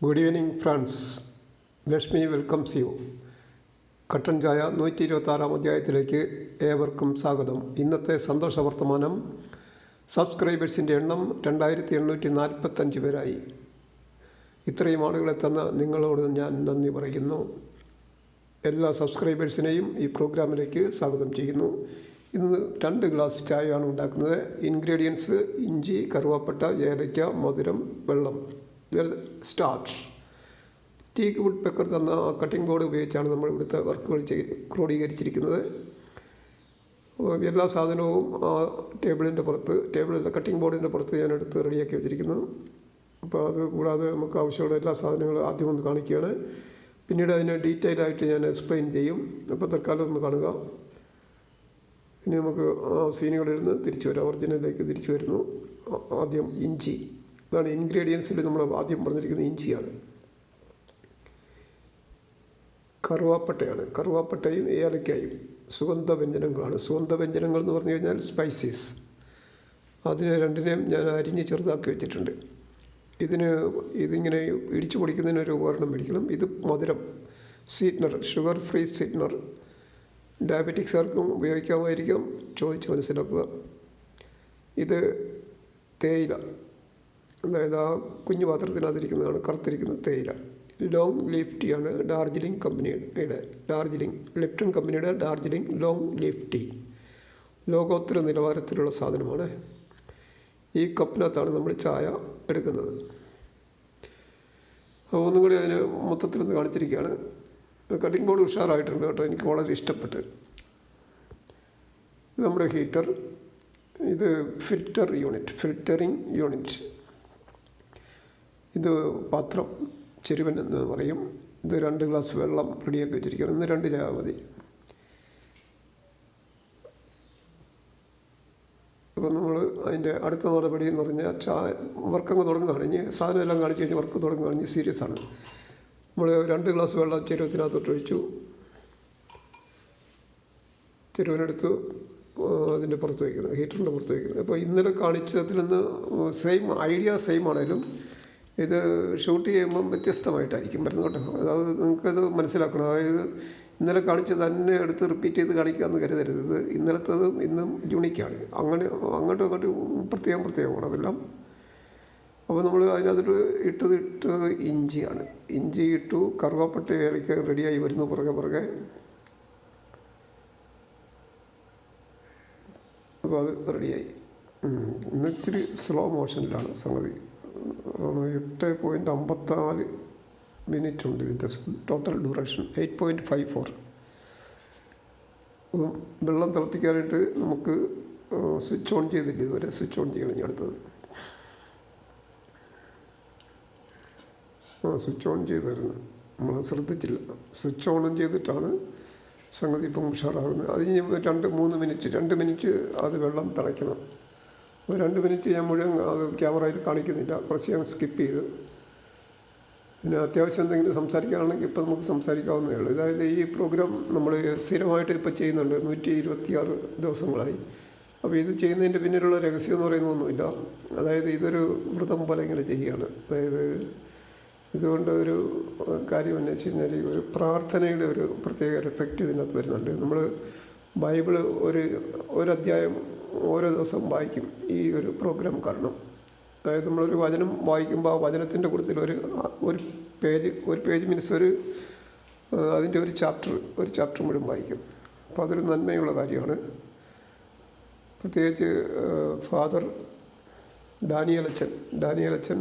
Good evening friends. Lakshmi welcomes U. കട്ടൻ ചായ 126 അധ്യായത്തിലേക്ക് ഏവർക്കും സ്വാഗതം. ഇന്നത്തെ സന്തോഷ വർത്തമാനം, സബ്സ്ക്രൈബേഴ്സിൻ്റെ എണ്ണം 2845 പേരായി. ഇത്രയും ആളുകളെ തന്ന നിങ്ങളോട് ഞാൻ നന്ദി പറയുന്നു. എല്ലാ സബ്സ്ക്രൈബേഴ്സിനെയും ഈ പ്രോഗ്രാമിലേക്ക് സ്വാഗതം ചെയ്യുന്നു. ഇന്ന് 2 ഗ്ലാസ് ചായയാണ് ഉണ്ടാക്കുന്നത്. ഇൻഗ്രീഡിയൻസ്: ഇഞ്ചി, കറുവാപ്പട്ട, ഏലയ്ക്ക, മധുരം, വെള്ളം. സ്റ്റാർട്ട്. ടീക്ക് വുഡ് പെക്കർ തന്ന കട്ടിംഗ് ബോർഡ് ഉപയോഗിച്ചാണ് നമ്മൾ ഇവിടുത്തെ വർക്കുകൾ ക്രോഡീകരിച്ചിരിക്കുന്നത്. എല്ലാ സാധനവും ടേബിളിൻ്റെ കട്ടിംഗ് ബോർഡിൻ്റെ പുറത്ത് ഞാൻ എടുത്ത് റെഡിയാക്കി വെച്ചിരിക്കുന്നു. അപ്പോൾ അത് കൂടാതെ നമുക്ക് ആവശ്യമുള്ള എല്ലാ സാധനങ്ങളും ആദ്യം ഒന്ന് കാണിക്കുകയാണ്. പിന്നീട് അതിനെ ഡീറ്റെയിൽ ആയിട്ട് ഞാൻ എക്സ്പ്ലെയിൻ ചെയ്യും. അപ്പോൾ തൽക്കാലം ഒന്ന് കാണുക. ഇനി നമുക്ക് സീനുകളിൽ നിന്ന് തിരിച്ചു വരാം, ഒറിജിനലിലേക്ക് തിരിച്ചു വരുന്നു. ആദ്യം ഇഞ്ചി. അതാണ് ഇൻഗ്രീഡിയൻസിൽ നമ്മൾ ആദ്യം പറഞ്ഞിരിക്കുന്നത് ഇഞ്ചിയാണ്. കറുവാപ്പട്ടയും ഏലക്കായും സുഗന്ധവ്യഞ്ജനങ്ങളാണ്. സുഗന്ധവ്യഞ്ജനങ്ങൾ എന്ന് പറഞ്ഞു കഴിഞ്ഞാൽ സ്പൈസീസ്. അതിനെ രണ്ടിനെയും ഞാൻ അരിഞ്ഞ് ചെറുതാക്കി വെച്ചിട്ടുണ്ട്. ഇതിങ്ങനെ ഇടിച്ചു പൊടിക്കുന്നതിനൊരു ഉപകരണം മേടിക്കണം. ഇത് മധുരം, സ്വീറ്റ്നർ, ഷുഗർ ഫ്രീ സ്വീറ്റ്നർ. ഡയബറ്റിക്സുകാർക്കും ഉപയോഗിക്കാമായിരിക്കും, ചോദിച്ച് മനസ്സിലാക്കുക. ഇത് തേയില, അതായത് ആ കുഞ്ഞു പാത്രത്തിനകത്തിരിക്കുന്നതാണ് കറുത്തിരിക്കുന്ന തേയില. ലോങ് ലീഫ് ടീ ആണ് ഡാർജിലിംഗ് കമ്പനിയുടെ, ലിപ്ടൺ കമ്പനിയുടെ ഡാർജിലിംഗ് ലോങ് ലീഫ് ടീ. ലോകോത്തര നിലവാരത്തിലുള്ള സാധനമാണ്. ഈ കപ്പിനകത്താണ് നമ്മൾ ചായ എടുക്കുന്നത്. അപ്പോൾ ഒന്നും കൂടി അതിന് മൊത്തത്തിലൊന്ന് കാണിച്ചിരിക്കുകയാണ്. കട്ടിംഗ് ബോർഡ് ഉഷാറായിട്ടുണ്ട് കേട്ടോ, എനിക്ക് വളരെ ഇഷ്ടപ്പെട്ട്. ഇത് നമ്മുടെ ഹീറ്റർ. ഇത് ഫിൽറ്ററിങ് യൂണിറ്റ്. ഇത് പാത്രം, ചെരുവൻ എന്ന് പറയും. ഇത് 2 ഗ്ലാസ് വെള്ളം റെഡിയാക്കി വെച്ചിരിക്കുകയാണ്. ഇന്ന് 2 ചായ മതി. അപ്പോൾ നമ്മൾ അതിൻ്റെ അടുത്ത നടപടി എന്ന് പറഞ്ഞാൽ വർക്കങ്ങ് തുടങ്ങുകയാണ്. ഇനി സാധനം എല്ലാം കാണിച്ച് കഴിഞ്ഞ് വർക്ക് തുടങ്ങുകയാണ്. സീരിയസ് ആണ്. നമ്മൾ 2 ഗ്ലാസ് വെള്ളം ചെരുവത്തിനകത്തോട്ട് ഒഴിച്ചു. ചെരുവനെടുത്ത് അതിൻ്റെ പുറത്ത് വയ്ക്കുന്നത്, ഹീറ്ററിൻ്റെ പുറത്ത് വയ്ക്കുന്നത്. അപ്പോൾ ഇന്നലെ കാണിച്ചതിൽ നിന്ന് സെയിം ആണെങ്കിലും ഇത് ഷൂട്ട് ചെയ്യുമ്പം വ്യത്യസ്തമായിട്ടായിരിക്കും വരുന്നത് കേട്ടോ. അതായത് നിങ്ങൾക്കത് മനസ്സിലാക്കണം. അതായത് ഇന്നലെ കാണിച്ചത് തന്നെ എടുത്ത് റിപ്പീറ്റ് ചെയ്ത് കാണിക്കാമെന്ന് കരുതരുത്. ഇത് ഇന്നലത്തതും ഇന്നും യൂണിക്കാണ്. അങ്ങോട്ടും പ്രത്യേകം അതെല്ലാം. അപ്പോൾ നമ്മൾ അതിനകത്ത് ഇട്ടത് ഇഞ്ചിയാണ്. ഇഞ്ചി ഇട്ടു. കറുവാപ്പട്ട, ഏലയ്ക്ക റെഡിയായി വരുന്നു പുറകെ. അപ്പോൾ അത് റെഡിയായി. ഇന്നിത്തിരി സ്ലോ മോഷനിലാണ് സംഗതി. 8.54 മിനിറ്റ് ഉണ്ട് ഇതിൻ്റെ ടോട്ടൽ ഡ്യൂറേഷൻ. 8.54. വെള്ളം തിളപ്പിക്കാനായിട്ട് നമുക്ക് സ്വിച്ച് ഓൺ ചെയ്തില്ല ഇതുവരെ. സ്വിച്ച് ഓൺ ചെയ്യണം. അടുത്തത് സ്വിച്ച് ഓൺ ചെയ്തായിരുന്നു, നമ്മൾ ശ്രദ്ധിച്ചില്ല. സ്വിച്ച് ഓൺ ചെയ്തിട്ടാണ് സംഗതി ഇപ്പം ഉഷാറാകുന്നത്. അതിന് 2 മിനിറ്റ് അത് വെള്ളം തിളയ്ക്കണം. 2 മിനിറ്റ് ഞാൻ മുഴുവൻ അത് ക്യാമറയിൽ കാണിക്കുന്നില്ല, കുറച്ച് ഞാൻ സ്കിപ്പ് ചെയ്ത്. പിന്നെ അത്യാവശ്യം എന്തെങ്കിലും സംസാരിക്കാനാണെങ്കിൽ ഇപ്പം നമുക്ക് സംസാരിക്കാവുന്നതേ ഉള്ളൂ. അതായത് ഈ പ്രോഗ്രാം നമ്മൾ സ്ഥിരമായിട്ട് ഇപ്പോൾ ചെയ്യുന്നുണ്ട്, 126 ദിവസങ്ങളായി. അപ്പോൾ ഇത് ചെയ്യുന്നതിൻ്റെ പിന്നിലുള്ള രഹസ്യം എന്ന് പറയുന്നതൊന്നുമില്ല. അതായത് ഇതൊരു വ്രതം പോലെ ഇങ്ങനെ ചെയ്യുകയാണ്. അതായത് ഇതുകൊണ്ട് ഒരു കാര്യം എന്ന് വെച്ച് കഴിഞ്ഞാൽ ഒരു പ്രാർത്ഥനയുടെ ഒരു പ്രത്യേക എഫക്റ്റ് ഇതിനകത്ത് വരുന്നുണ്ട്. നമ്മൾ ബൈബിള് ഒരു അധ്യായം ഓരോ ദിവസം വായിക്കും ഈ ഒരു പ്രോഗ്രാം കാരണം. അതായത് നമ്മളൊരു വചനം വായിക്കുമ്പോൾ ആ വചനത്തിൻ്റെ കൂട്ടത്തിൽ ഒരു പേജ് മീൻസ് അതിൻ്റെ ഒരു ചാപ്റ്റർ മുഴുവൻ വായിക്കും. അപ്പോൾ അതൊരു നന്മയുള്ള കാര്യമാണ്. പ്രത്യേകിച്ച് ഫാദർ ഡാനിയലച്ചൻ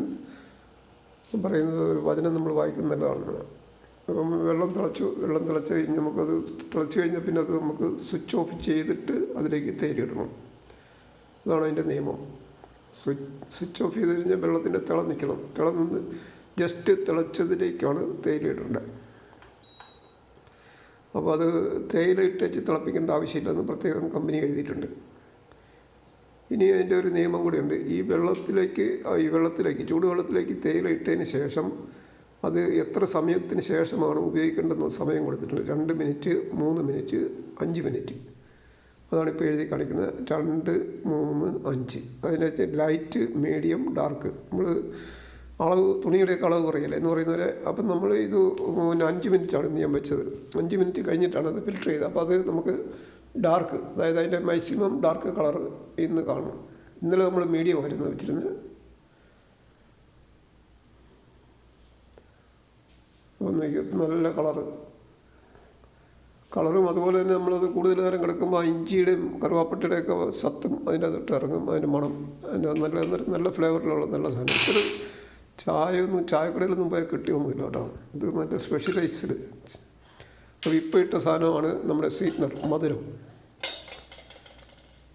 പറയുന്നത് ഒരു വചനം നമ്മൾ വായിക്കുന്നത് നല്ലതാണ്. അപ്പം വെള്ളം തിളച്ച് കഴിഞ്ഞ് നമുക്കത് തിളച്ച് കഴിഞ്ഞാൽ പിന്നെ അത് നമുക്ക് സ്വിച്ച് ഓഫ് ചെയ്തിട്ട് അതിലേക്ക് തേയിലിടണം. അതാണ് അതിൻ്റെ നിയമം. സ്വിച്ച് ഓഫ് ചെയ്ത് കഴിഞ്ഞാൽ വെള്ളത്തിൻ്റെ തിള നിന്ന് ജസ്റ്റ് തിളച്ചതിലേക്കാണ് തേയില ഇടേണ്ടത്. അപ്പോൾ അത് തേയില ഇട്ടേച്ച് തിളപ്പിക്കേണ്ട ആവശ്യമില്ലെന്ന് പ്രത്യേകം കമ്പനി എഴുതിയിട്ടുണ്ട്. ഇനി അതിൻ്റെ ഒരു നിയമം കൂടിയുണ്ട്. ഈ വെള്ളത്തിലേക്ക് ചൂടുവെള്ളത്തിലേക്ക് തേയില ഇട്ടതിന് ശേഷം അത് എത്ര സമയത്തിന് ശേഷമാണ് ഉപയോഗിക്കേണ്ടെന്ന് സമയം കൊടുത്തിട്ടുണ്ട്. 2 മിനിറ്റ്, 3 മിനിറ്റ്, 5 മിനിറ്റ്. അതാണിപ്പോൾ എഴുതി കാണിക്കുന്നത്. 2, 3, 5. അതിനെ ലൈറ്റ്, മീഡിയം, ഡാർക്ക്. നമ്മൾ തുണിയുടെയൊക്കെ അളവ് കുറയില്ല എന്ന് പറയുന്നവരെ. അപ്പം നമ്മൾ ഇത് 5 മിനിറ്റാണ് ഞാൻ വെച്ചത്. 5 മിനിറ്റ് കഴിഞ്ഞിട്ടാണ് അത് ഫിൽറ്റർ ചെയ്തത്. അപ്പോൾ അത് നമുക്ക് ഡാർക്ക്, അതായത് അതിൻ്റെ മാക്സിമം ഡാർക്ക് കളർ ഇന്ന് കാണും. ഇന്നലെ നമ്മൾ മീഡിയം ആയിരുന്നു വെച്ചിരുന്നത്. നല്ല കളറും അതുപോലെ തന്നെ നമ്മളത് കൂടുതൽ നേരം കിടക്കുമ്പോൾ ആ ഇഞ്ചിയുടെയും കറുവാപ്പട്ടയുടെയൊക്കെ സത്തും അതിൻ്റെ അകത്തോട്ട് ഇറങ്ങും. അതിൻ്റെ മണം, അതിൻ്റെ നല്ല ഫ്ലേവറിലുള്ള നല്ല സാധനം. ഒരു ചായക്കടയിലൊന്നും പോയാൽ കിട്ടിയൊന്നുമില്ല കേട്ടോ. ഇത് നല്ല സ്പെഷ്യലൈസ്ഡ് അപ്പോൾ ഇപ്പോൾ ഇട്ട സാധനമാണ് നമ്മുടെ സ്വീറ്റ്നർ, മധുരം.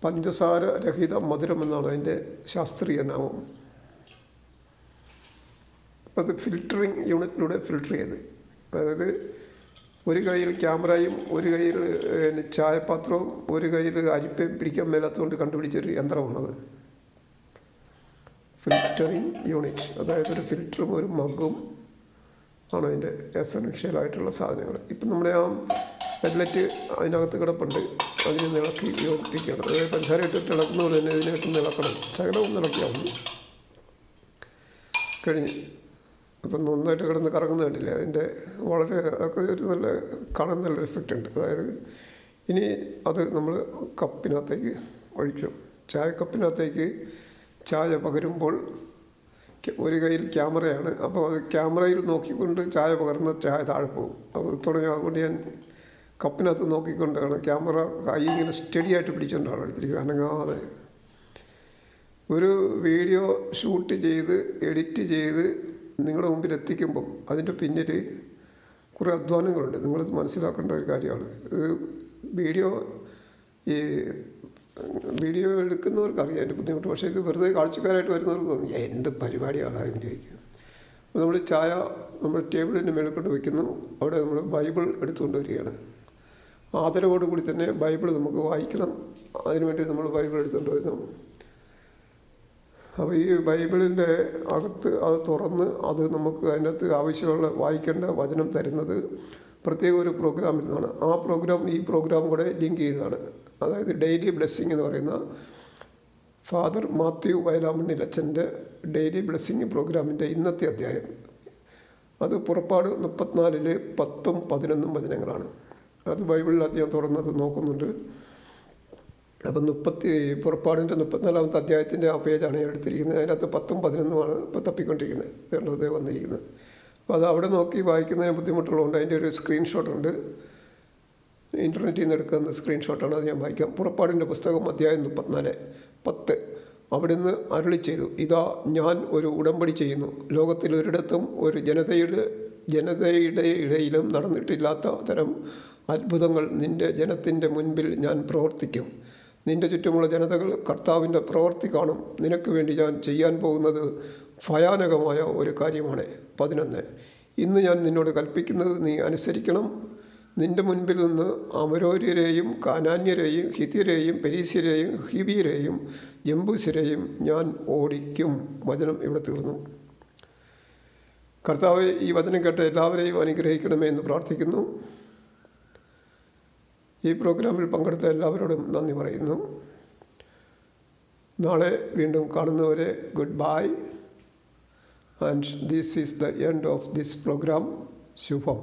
പഞ്ചസാര രഹിത മധുരം എന്നാണ് അതിൻ്റെ ശാസ്ത്രീയ നാമം. അപ്പോൾ അത് ഫിൽറ്ററിങ് യൂണിറ്റിലൂടെ ഫിൽറ്റർ ചെയ്ത്, അതായത് ഒരു കയ്യിൽ ക്യാമറയും ഒരു കയ്യിൽ ചായപാത്രവും ഒരു കയ്യിൽ അരിപ്പയും പിടിക്കാൻ മേലാത്തതുകൊണ്ട് കണ്ടുപിടിച്ചൊരു യന്ത്രമാണത്. ഫിൽറ്ററിങ് യൂണിറ്റ്, അതായത് ഒരു ഫിൽറ്ററും ഒരു മഗ്ഗും ആണ് അതിൻ്റെ എസൻഷ്യലായിട്ടുള്ള സാധനങ്ങൾ. ഇപ്പം നമ്മുടെ ആ പെല്ലറ്റ് അതിനകത്ത് കിടപ്പുണ്ട്. അതിനെ ഇളക്കി യോജിപ്പിക്കണം. അതായത് പഞ്ചസാര ഇട്ടിട്ട് ഇളക്കുന്ന പോലെ തന്നെ ഇതിനായിട്ട് ഇളക്കണം. ശകലം ഇളക്കിയാവും കഴിഞ്ഞ്. അപ്പം നന്നായിട്ട് കിടന്ന് കറങ്ങുന്ന കണ്ടില്ലേ, അതിൻ്റെ വളരെ അതൊക്കെ ഒരു കാണാൻ നല്ലൊരു എഫക്റ്റ് ഉണ്ട്. അതായത് ഇനി അത് നമ്മൾ കപ്പിനകത്തേക്ക് ഒഴിച്ചു. ചായക്കപ്പിനകത്തേക്ക് ചായ പകരുമ്പോൾ ഒരു കയ്യിൽ ക്യാമറയാണ്. അപ്പോൾ അത് ക്യാമറയിൽ നോക്കിക്കൊണ്ട് ചായ പകർന്ന ചായ താഴെ പോകും. അപ്പോൾ തുടങ്ങി അതുകൊണ്ട് ഞാൻ കപ്പിനകത്ത് നോക്കിക്കൊണ്ടാണ്, ക്യാമറ കൈ ഇങ്ങനെ സ്റ്റഡി ആയിട്ട് പിടിച്ചുകൊണ്ടാണ് എടുത്തിരിക്കുന്നത്, അനങ്ങാതെ. ഒരു വീഡിയോ ഷൂട്ട് ചെയ്ത് എഡിറ്റ് ചെയ്ത് നിങ്ങളുടെ മുമ്പിൽ എത്തിക്കുമ്പം അതിൻ്റെ പിന്നിൽ കുറേ അധ്വാനങ്ങളുണ്ട്. നിങ്ങളത് മനസ്സിലാക്കേണ്ട ഒരു കാര്യമാണ്. വീഡിയോ എടുക്കുന്നവർക്കറിയാം അതിൻ്റെ ബുദ്ധിമുട്ട്. പക്ഷേ ഇത് വെറുതെ കാഴ്ചക്കാരായിട്ട് വരുന്നവർക്ക് തോന്നി എന്ത് പരിപാടിയാണ് എന്ന് ചോദിക്കും. അപ്പോൾ നമ്മൾ ചായ നമ്മൾ ടേബിളിൻ്റെ മേളിൽ കൊണ്ട് വയ്ക്കുന്നു. അവിടെ നമ്മൾ ബൈബിൾ എടുത്തുകൊണ്ട് വരികയാണ്. ആദരവോടുകൂടി തന്നെ ബൈബിൾ നമുക്ക് വായിക്കണം. അതിനുവേണ്ടി നമ്മൾ ബൈബിൾ എടുത്തുകൊണ്ട് വരുന്നു. അപ്പോൾ ഈ ബൈബിളിൻ്റെ അകത്ത് അത് തുറന്ന് അത് നമുക്ക് അതിനകത്ത് ആവശ്യമുള്ള വായിക്കേണ്ട വചനം തരുന്നത് പ്രത്യേക ഒരു പ്രോഗ്രാമിൽ നിന്നാണ്. ആ പ്രോഗ്രാം ഈ പ്രോഗ്രാം കൂടെ ലിങ്ക് ചെയ്തതാണ്. അതായത് ഡെയിലി ബ്ലെസ്സിങ് എന്ന് പറയുന്ന ഫാദർ മാത്യു വയലാമണ്ണിൽ അച്ഛൻ്റെ ഡെയിലി ബ്ലെസ്സിങ് പ്രോഗ്രാമിൻ്റെ ഇന്നത്തെ അധ്യായം. അത് പുറപ്പാട് 34 10 11 വചനങ്ങളാണ്. അത് ബൈബിളിനകത്ത് ഞാൻ തുറന്നത് നോക്കുന്നുണ്ട്. അപ്പം പുറപ്പാടിൻ്റെ 34-ാമത്തെ അധ്യായത്തിൻ്റെ ആ പേജാണ് ഞാൻ എടുത്തിരിക്കുന്നത്. അതിനകത്ത് 10 11 ഇപ്പോൾ തപ്പിക്കൊണ്ടിരിക്കുന്നത്, രണ്ടത് വന്നിരിക്കുന്നത്. അപ്പോൾ അത് അവിടെ നോക്കി വായിക്കുന്നതിന് ബുദ്ധിമുട്ടുള്ളതുകൊണ്ട് അതിൻ്റെ ഒരു സ്ക്രീൻഷോട്ട് ഉണ്ട്. ഇൻ്റർനെറ്റിൽ നിന്ന് എടുക്കുന്ന സ്ക്രീൻഷോട്ടാണ്. അത് ഞാൻ വായിക്കാം. പുറപ്പാടിൻ്റെ പുസ്തകം അധ്യായം 34 10. അവിടുന്ന് അരുളി ചെയ്തു, ഇതാ ഞാൻ ഒരു ഉടമ്പടി ചെയ്യുന്നു. ലോകത്തിലൊരിടത്തും ഒരു ജനതയുടെ ഇടയിലും നടന്നിട്ടില്ലാത്ത തരം അത്ഭുതങ്ങൾ നിൻ്റെ ജനത്തിൻ്റെ മുൻപിൽ ഞാൻ പ്രവർത്തിക്കും. നിൻ്റെ ചുറ്റുമുള്ള ജനതകൾ കർത്താവിൻ്റെ പ്രവൃത്തി കാണും. നിനക്ക് വേണ്ടി ഞാൻ ചെയ്യാൻ പോകുന്നത് ഭയാനകമായ ഒരു കാര്യമാണ്. 11. ഇന്ന് ഞാൻ നിന്നോട് കൽപ്പിക്കുന്നത് നീ അനുസരിക്കണം. നിൻ്റെ മുൻപിൽ നിന്ന് അമരോര്യരെയും കാനാന്യരെയും ഹിത്യരെയും പെരീസ്യരെയും ഹിവിയരെയും ജംബൂസ്യരെയും ഞാൻ ഓടിക്കും. വചനം ഇവിടെ തീർന്നു. കർത്താവെ, ഈ വചനം കേട്ട് എല്ലാവരെയും അനുഗ്രഹിക്കണമേ എന്ന് പ്രാർത്ഥിക്കുന്നു. ഈ പ്രോഗ്രാമിൽ പങ്കെടുത്ത എല്ലാവരോടും നന്ദി പറയുന്നു. നാളെ വീണ്ടും കാണുന്നവരെ goodbye. And this is the end of this programme. Shubham.